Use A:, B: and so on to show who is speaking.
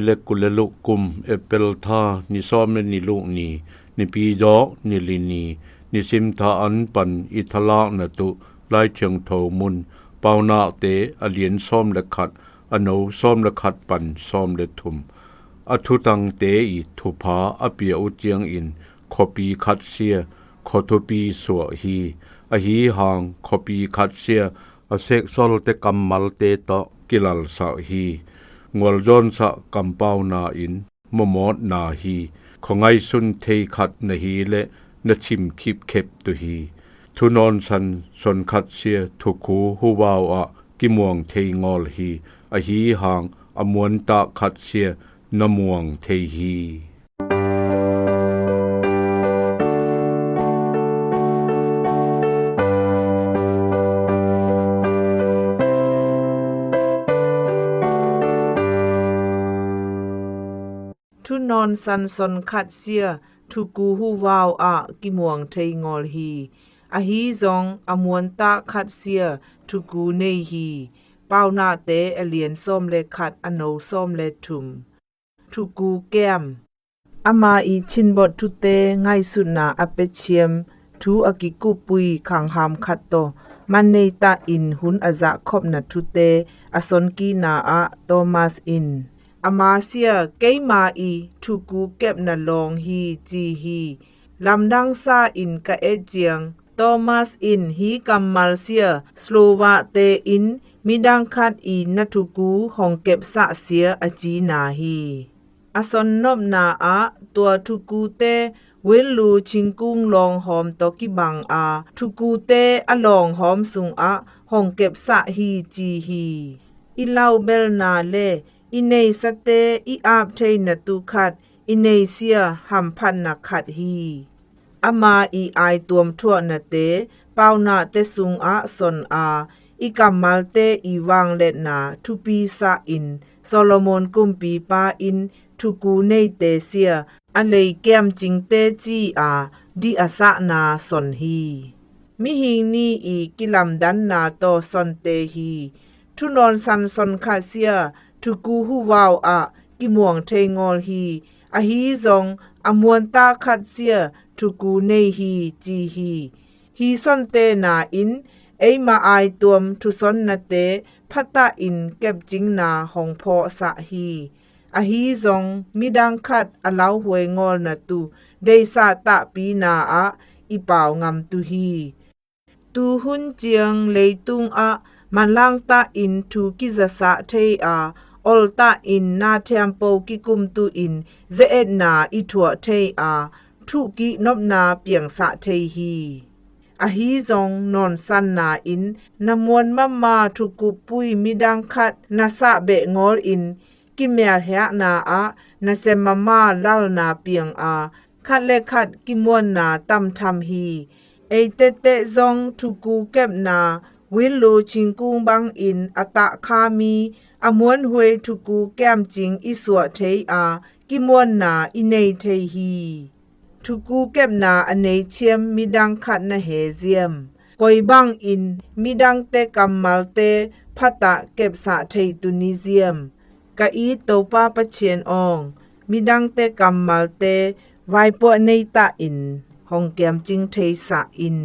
A: le kulelu kum epel tha ni som ni lu ni pi do ni lini ni sim tha an pan ithala na tu lai chang tho mun pauna te alien som le khat ano som le khat pan som le thum athu tang te I thupa apia u chiang in khopi khat sia khotopi so hi a hi hang khopi khat sia a sek sol te kamal te to kilal sa hi ngol jon sa kampau na in momot na hi khongai sun thei khat na hi le na chim khip khep tu hi thunon san son khat sia thuku huwao a kimuang thei ngol hi a hi hang amon ta khat sia namuang thei hi
B: ทุนอนสันสนขัดเสียทุกูฮูวาวอะกิมวงเทงอลฮีอะฮีซองอมวนตาขัดเสียทุกูเนฮีเป้าหน้าเตอเลียนส้มเลขัดอโนส้มเลทุมทุกูแก้มอามาอีชินบททุเตง่ายสุดนาอเปเชียมทุอากิกุปุยขังหามขัดโตมันเนตาอินหุนอาจะคบนัทุเตอสนกีนาอะโตมัสอินอามาเสียเกมาอีทุกูเก็บนาลองฮีจีฮีลำดังซาอินกะเอเจียงโตมัสอินฮีกัมมัลเสียสโลวาเตอินมิดังคัดอีนัทุกูห้องเก็บสะเสียอจีนาฮีอสนนบนาอะตัวทุกูเตเวลูชิงกุ้งลองหอมตอกิบังอาทุกูเตอลองหอมสุงอะห้องเก็บสะฮีจีฮีอิลาวเบลนาเลอินเนสเตอีอาบเทนตุขัดอินเนเซียหัมพันนักขัดฮีอามาอีไอตวมทั่วนาเตเป้านาเตสุงอะสนอาอีกัมมัลเตอีวังเลนาทุปีซาอินโซโลมอนกุมปีปาอินทุกูเนเตเซียอันเลยแก้มจิงเตจีอาดิอาสะนาสนฮีมิหิงนีอีกิลัมดันนาโตสนเตฮีทุนอนสันสนคาเซียทุกูฮูวาวอะกิมวงเทงอลฮีอะฮีซองอมวนตาคัดเสียทุกูเนฮีจีฮีซอนเตนาอินเอมาอายตวมทุซอนนาเตพัตตาอินเก็บจิงนาหองพอสะฮีอะฮีซองมิดังคัดอะลาวหวยงอลนาตูเดซาตะปีนาอะอีเป่างำตุฮีตูหุนเจียงเลยตุงอะมันล่างตาอินทุกิซะสะเทอาอลตาอินนาเทมโปกิกุมตุอินเจเอ็ดนาอิทัวเทอาทุกินบนาเปียงสะเทฮีอะฮีซองนอนสันนาอินนมวนมะมาทุกุปุยมิดังคัดนาสะเบงอลอินกิเมลเฮนาอะนาเซมมาลัลนาเปียงอาคัดเลคัดกิมวนนาตัมทัมฮีเอเตเตซองทุกูเก็บนาวิลโลชิงกุงบังอินอตะคามีอมวนหวยทุกูแก้มจิงอิสวะเทอากิมวนนาอิเนเทฮีทุกูเก็บนาอเนเชียมมิดังคัดนะเฮเซียมกอยบังอินมิดังเตกัมมัลเตพัตตะเก็บสะเทตุนิเซียมกะอีโตปาปะเชียนอองมิดังเตกัมมัลเตไวปวเนตะอินห้องแก้มจิงเทสะอิน